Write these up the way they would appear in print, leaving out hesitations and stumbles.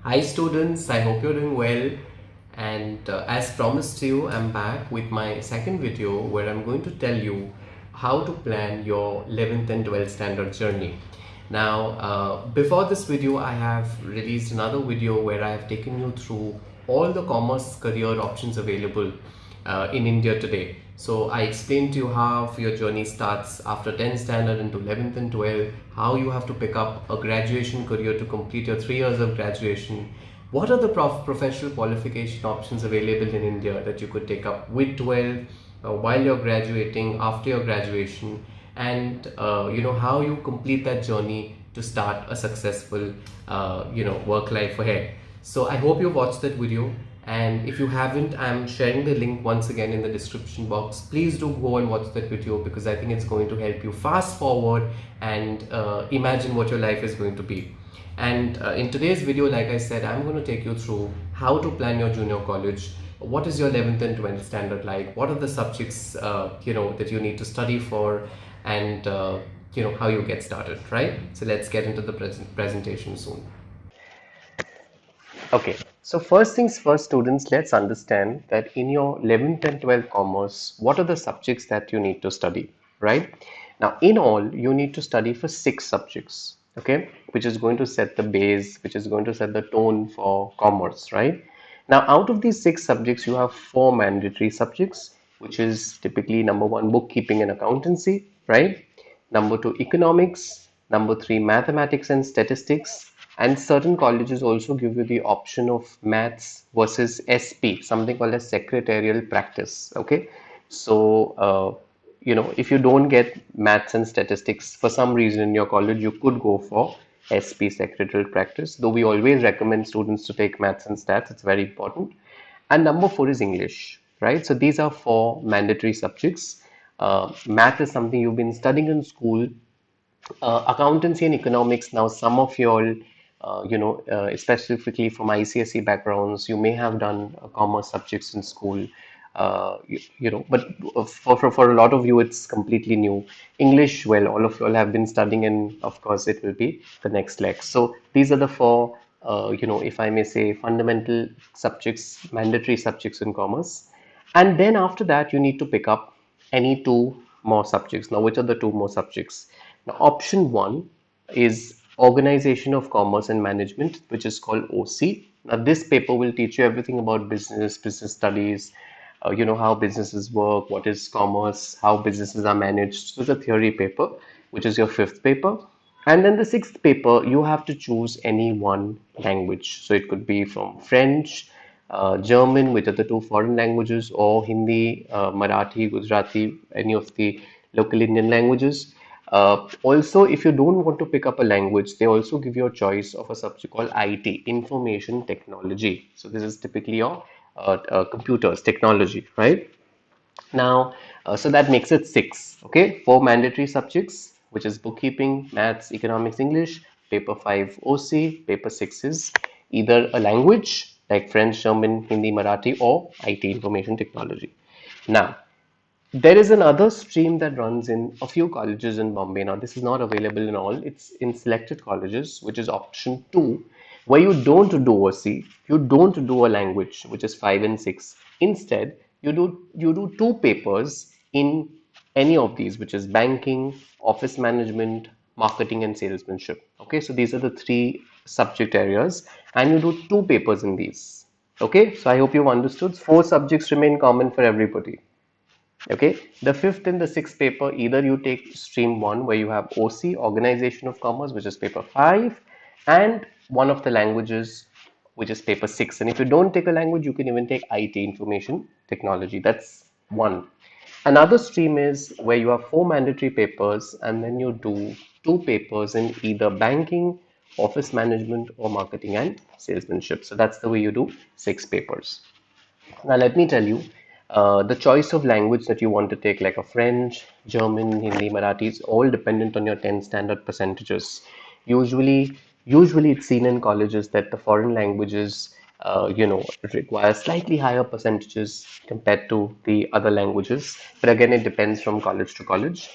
Hi students, I hope you're doing well, and as promised to you, I'm back with my second video where I'm going to tell you how to plan your 11th and 12th standard journey. Now, before this video, I have released another video where I have taken you through all the commerce career options available in India today. So I explained to you how your journey starts after 10th standard into 11th and 12th, how you have to pick up a graduation career to complete your 3 years of graduation. What are the professional qualification options available in India that you could take up with 12 while you're graduating, after your graduation, and how you complete that journey to start a successful work life ahead. So I hope you watched that video, and if you haven't, I'm sharing the link once again in the description box. Please do go and watch that video because I think it's going to help you fast forward and imagine what your life is going to be. And in today's video, like I said, I'm going to take you through how to plan your junior college. What is your 11th and 12th standard like? What are the subjects that you need to study for, and how you get started, right? So let's get into the presentation soon. Okay, so first things first, students, let's understand that in your 11th and 12th commerce, what are the subjects that you need to study, right? Now, in all, you need to study for 6 subjects, okay, which is going to set the base, which is going to set the tone for commerce, right? Now, out of these 6 subjects, you have 4 mandatory subjects, which is typically number one, bookkeeping and accountancy, right? Number two, economics. Number three, mathematics and statistics. And certain colleges also give you the option of maths versus SP, something called as secretarial practice. Okay, so if you don't get maths and statistics for some reason in your college, you could go for SP, secretarial practice. Though we always recommend students to take maths and stats, it's very important. And number four is English, right? So these are 4 mandatory subjects. Math is something you've been studying in school. Accountancy and economics, now some of you all specifically from ICSE backgrounds, you may have done commerce subjects in school, but for a lot of you it's completely new. English, well, all of you all have been studying, and of course it will be the next leg. So these are the 4 if I may say, fundamental subjects, mandatory subjects in commerce. And then after that, you need to pick up any 2 more subjects. Now, which are the 2 more subjects? Now, option one is Organization of Commerce and Management, which is called OC. Now, this paper will teach you everything about business studies, how businesses work, what is commerce, how businesses are managed. So, it's a theory paper, which is your 5th paper. And then the 6th paper, you have to choose any one language. So it could be from French, German, which are the 2 foreign languages, or Hindi, Marathi, Gujarati, any of the local Indian languages. Also, if you don't want to pick up a language, they also give you a choice of a subject called IT, Information Technology. So this is typically your computers, technology, right? Now, so that makes it 6. Okay, 4 mandatory subjects, which is bookkeeping, maths, economics, English. Paper 5 OC. Paper 6 is either a language like French, German, Hindi, Marathi, or IT, information technology. Now, there is another stream that runs in a few colleges in Bombay. Now, this is not available in all, it's in selected colleges, which is option 2, where you don't do a C, you don't do a language, which is 5 and 6. Instead, you do 2 papers in any of these, which is banking, office management, marketing, and salesmanship. Okay, so these are the 3 subject areas, and you do 2 papers in these. Okay, so I hope you've understood. 4 subjects remain common for everybody. Okay, the 5th and the 6th paper, either you take stream 1 where you have OC, Organization of Commerce, which is paper 5, and one of the languages, which is paper 6. And if you don't take a language, you can even take IT, Information Technology. That's one. Another stream is where you have 4 mandatory papers, and then you do 2 papers in either banking, office management, or marketing and salesmanship. So that's the way you do 6 papers. Now, let me tell you, the choice of language that you want to take, like a French, German, Hindi, Marathi, is all dependent on your 10 standard percentages. Usually, usually it's seen in colleges that the foreign languages, require slightly higher percentages compared to the other languages. But again, it depends from college to college.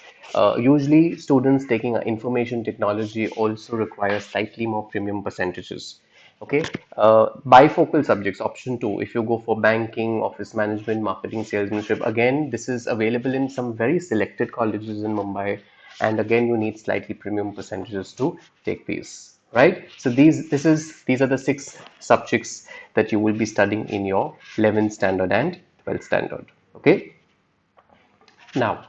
Usually, students taking information technology also require slightly more premium percentages. Okay, bifocal subjects, option two. If you go for banking, office management, marketing, salesmanship, again, this is available in some very selected colleges in Mumbai, and again, you need slightly premium percentages to take these, right? So these are the six subjects that you will be studying in your 11th standard and 12th standard. Okay, now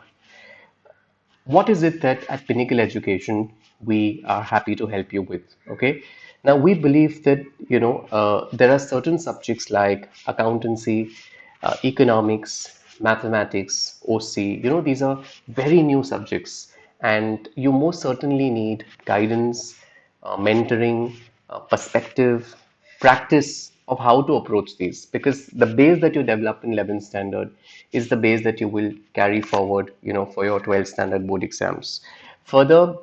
what is it that at Pinnacle Education we are happy to help you with? Okay. Now we believe that there are certain subjects like accountancy, economics, mathematics, OC. These are very new subjects, and you most certainly need guidance, mentoring, perspective, practice of how to approach these, because the base that you develop in 11th standard is the base that you will carry forward for your 12th standard board exams. Further,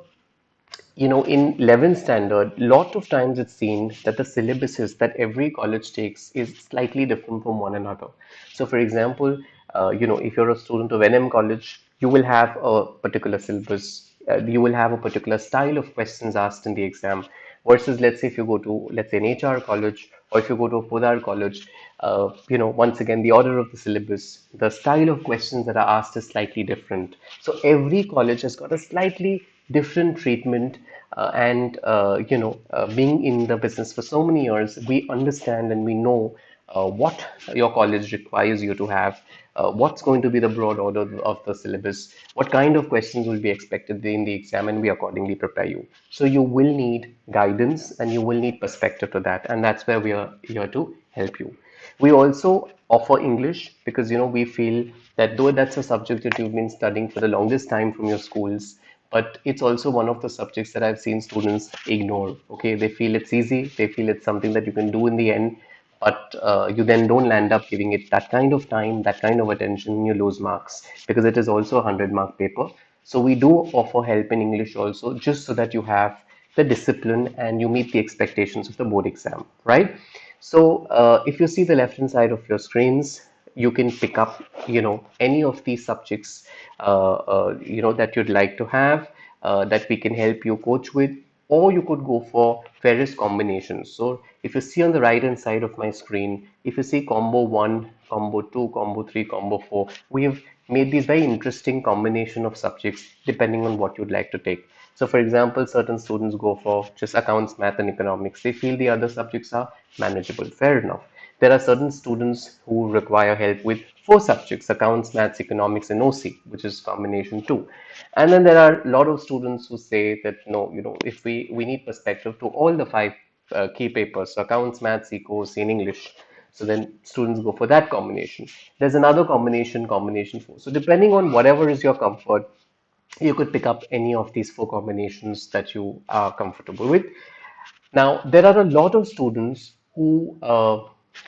in 11th standard, lot of times it's seen that the syllabuses that every college takes is slightly different from one another. So, for example, if you're a student of NM college, you will have a particular syllabus, you will have a particular style of questions asked in the exam, versus let's say if you go to, let's say, an HR college, or if you go to a Podar college, once again, the order of the syllabus, the style of questions that are asked is slightly different. So every college has got a slightly different treatment, and being in the business for so many years, we understand and we know what your college requires you to have, what's going to be the broad order of the syllabus, what kind of questions will be expected in the exam, and we accordingly prepare you. So you will need guidance and you will need perspective to that, and that's where we are here to help you. We also offer English because we feel that though that's a subject that you've been studying for the longest time from your schools, but it's also one of the subjects that I've seen students ignore. Okay, they feel it's easy, they feel it's something that you can do in the end, but you then don't land up giving it that kind of time, that kind of attention, you lose marks because it is also a 100-mark paper. So we do offer help in English also, just so that you have the discipline and you meet the expectations of the board exam, right? So if you see the left hand side of your screens, you can pick up, any of these subjects, that you'd like to have, that we can help you coach with, or you could go for various combinations. So if you see on the right hand side of my screen, if you see combo one, combo two, combo three, combo four, we have made these very interesting combination of subjects depending on what you'd like to take. So for example, certain students go for just accounts, math and economics. They feel the other subjects are manageable. Fair enough. There are certain students who require help with four subjects: accounts, maths, economics, and OC, which is combination two. And then there are a lot of students who say that no, if we need perspective to all the five key papers: so accounts, maths, eco, OC, and English. So then students go for that combination. There's another combination, combination four. So depending on whatever is your comfort, you could pick up any of these four combinations that you are comfortable with. Now, there are a lot of students who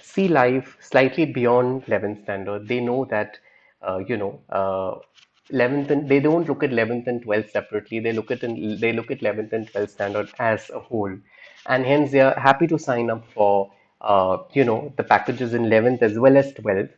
see life slightly beyond 11th standard. They know that, 11th, and they don't look at 11th and 12th separately. They look at 11th and 12th standard as a whole, and hence they are happy to sign up for, the packages in 11th as well as 12th.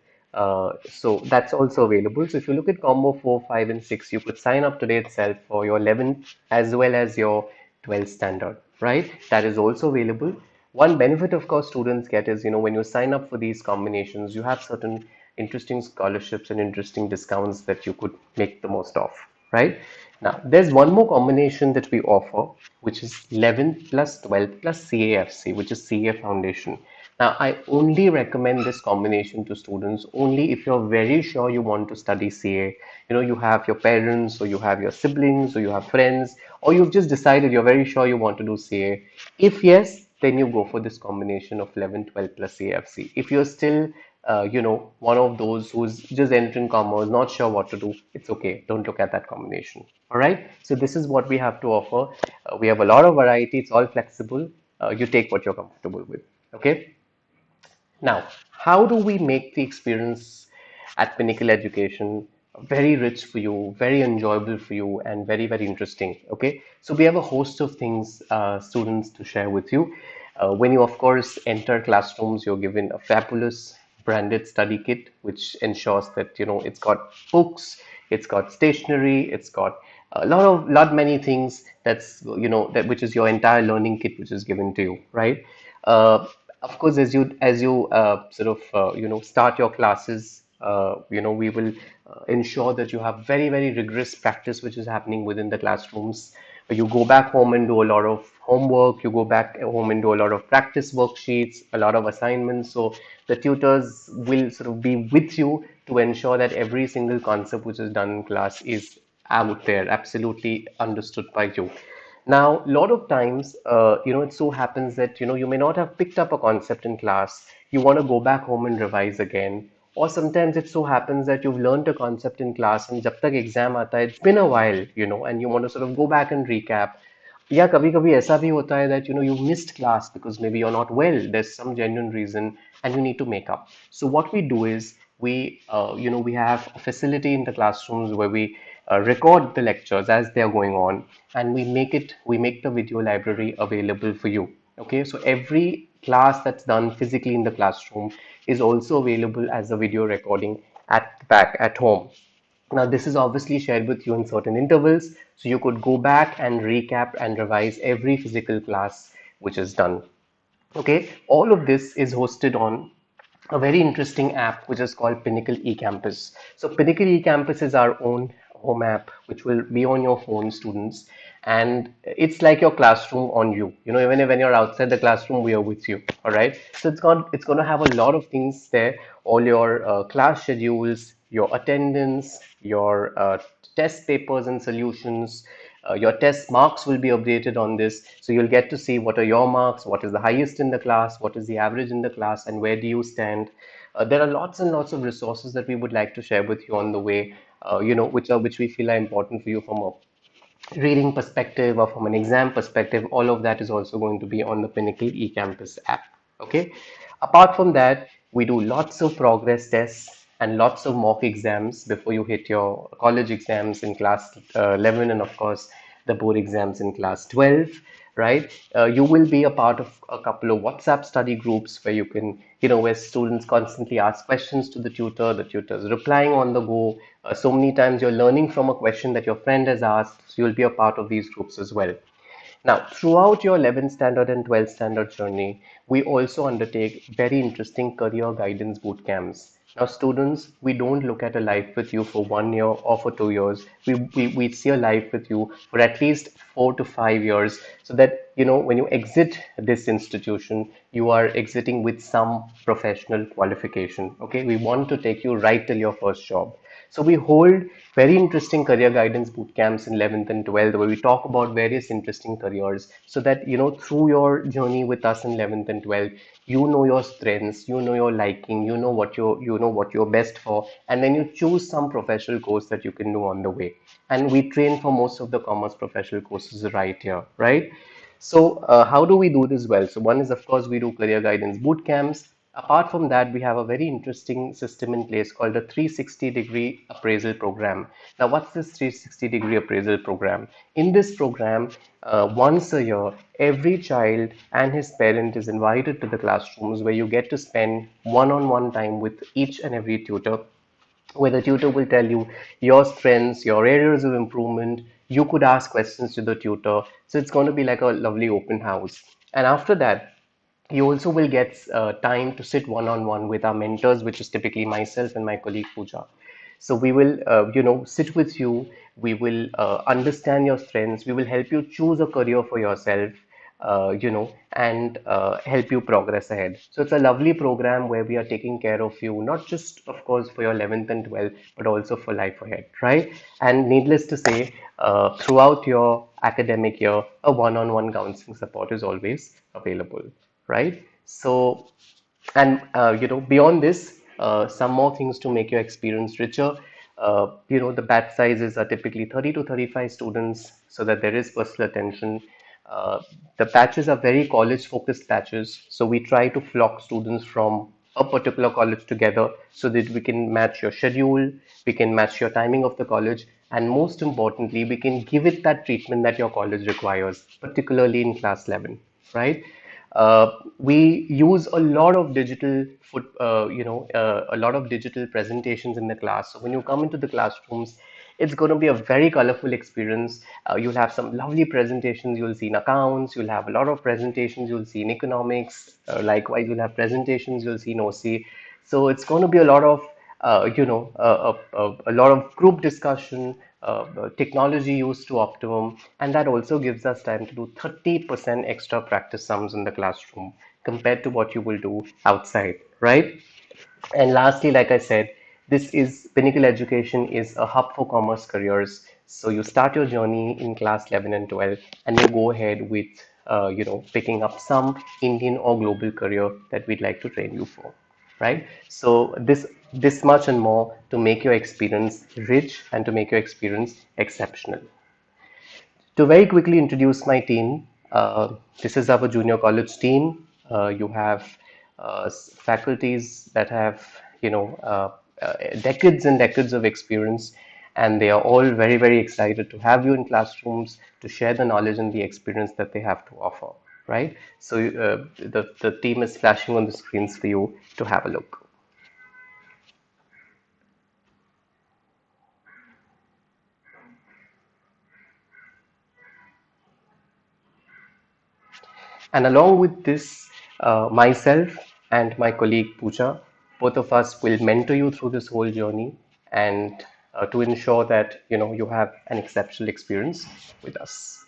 So that's also available. So if you look at combo 4, 5, and 6, you could sign up today itself for your 11th as well as your 12th standard, right? That is also available. One benefit, of course, students get is, when you sign up for these combinations, you have certain interesting scholarships and interesting discounts that you could make the most of, right? Now, there's one more combination that we offer, which is 11th plus 12th plus CAFC, which is CA Foundation. Now, I only recommend this combination to students only if you're very sure you want to study CA. You have your parents, or you have your siblings, or you have friends, or you've just decided you're very sure you want to do CA. If yes, then you go for this combination of 11, 12 plus CAFC. If you're still, one of those who's just entering commerce, not sure what to do, it's okay. Don't look at that combination. All right. So this is what we have to offer. We have a lot of variety. It's all flexible. You take what you're comfortable with. Okay. Now, how do we make the experience at Pinnacle Education very rich for you, very enjoyable for you, and very, very interesting? Okay, so we have a host of things, students, to share with you. When you, of course, enter classrooms, you're given a fabulous branded study kit, which ensures that it's got books, it's got stationery, it's got a lot many things, that which is your entire learning kit, which is given to you, right? Uh, of course, as you sort of start your classes, we will ensure that you have very rigorous practice which is happening within the classrooms. You go back home and do a lot of homework. You go back home and do a lot of practice worksheets, a lot of assignments. So the tutors will sort of be with you to ensure that every single concept which is done in class is out there, absolutely understood by you. Now, a lot of times, it so happens that, you may not have picked up a concept in class. You want to go back home and revise again. Or sometimes it so happens that you've learned a concept in class and jab tak exam aata hai, it's been a while, and you want to sort of go back and recap. या कभी कभी ऐसा भी होता है that you missed class because maybe you're not well, there's some genuine reason and you need to make up. So what we do is we have a facility in the classrooms where we record the lectures as they are going on, and we make the video library available for you. Okay, so every class that's done physically in the classroom is also available as a video recording at back at home. Now, this is obviously shared with you in certain intervals, so you could go back and recap and revise every physical class which is done. Okay, all of this is hosted on a very interesting app which is called Pinnacle eCampus. So Pinnacle eCampus is our own home app which will be on your phone, students, and it's like your classroom on you. Even when you're outside the classroom, we are with you. All right. So it's going to have a lot of things there. All your class schedules, your attendance, your test papers and solutions. Your test marks will be updated on this. So you'll get to see what are your marks, what is the highest in the class, what is the average in the class, and where do you stand. There are lots and lots of resources that we would like to share with you on the way, which we feel are important for you from a reading perspective or from an exam perspective. All of that is also going to be on the Pinnacle eCampus app. Okay. Apart from that, we do lots of progress tests and lots of mock exams before you hit your college exams in class 11, and of course the board exams in class 12, right? You will be a part of a couple of WhatsApp study groups where you can, where students constantly ask questions to the tutor's replying on the go. So many times you're learning from a question that your friend has asked, so you'll be a part of these groups as well. Now, throughout your 11th standard and 12th standard journey, we also undertake very interesting career guidance boot camps. Now, students, we don't look at a life with you for 1 year or for 2 years. We see a life with you for at least 4 to 5 years, so that, when you exit this institution, you are exiting with some professional qualification. Okay, we want to take you right till your first job. So we hold very interesting career guidance boot camps in 11th and 12th where we talk about various interesting careers, so that, through your journey with us in 11th and 12th, you know your strengths, you know your liking, you know what you're best for, and then you choose some professional course that you can do on the way. And we train for most of the commerce professional courses right here, right? So, how do we do this well? So, one is, of course, we do career guidance boot camps. Apart from that, we have a very interesting system in place called the 360-degree appraisal program. Now, what's this 360-degree appraisal program? In this program, once a year, every child and his parent is invited to the classrooms where you get to spend one-on-one time with each and every tutor, where the tutor will tell you your strengths, your areas of improvement. You could ask questions to the tutor. So it's going to be like a lovely open house. And after that, you also will get time to sit one on one with our mentors, which is typically myself and my colleague Pooja. So we will, sit with you. We will understand your strengths. We will help you choose a career for yourself, and help you progress ahead. So it's a lovely program where we are taking care of you, not just, of course, for your 11th and 12th, but also for life ahead, right? And needless to say, throughout your academic year, a one-on-one counseling support is always available, right? So, and beyond this, some more things to make your experience richer. The batch sizes are typically 30 to 35 students, so that there is personal attention. The batches are very college focused batches, so we try to flock students from a particular college together so that we can match your schedule, we can match your timing of the college, and most importantly, we can give it that treatment that your college requires, particularly in class 11, right? We use a lot of a lot of digital presentations in the class. So when you come into the classrooms, It's going to be a very colorful experience. You'll have some lovely presentations. You'll see in accounts. You'll have a lot of presentations. You'll see in economics. Likewise, you'll have presentations. You'll see in OC. So it's going to be a lot of, a lot of group discussion, technology used to optimum, and that also gives us time to do 30% extra practice sums in the classroom compared to what you will do outside, right? And lastly, like I said, this is Pinnacle Education is a hub for commerce careers. So you start your journey in class 11 and 12, and you go ahead with, picking up some Indian or global career that we'd like to train you for, right? So this much and more to make your experience rich and to make your experience exceptional. To very quickly introduce my team, this is our junior college team. You have faculties that have, decades and decades of experience, and they are all very, very excited to have you in classrooms to share the knowledge and the experience that they have to offer, right? So the team is flashing on the screens for you to have a look. And along with this, myself and my colleague Pooja, both of us will mentor you through this whole journey and to ensure that you have an exceptional experience with us.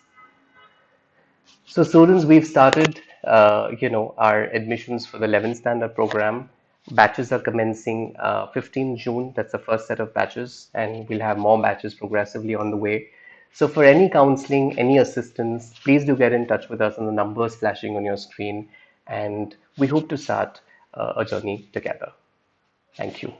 So students, we've started, our admissions for the 11th standard program. Batches are commencing 15 June. That's the first set of batches, and we'll have more batches progressively on the way. So for any counseling, any assistance, please do get in touch with us on the numbers flashing on your screen, and we hope to start a journey together. Thank you.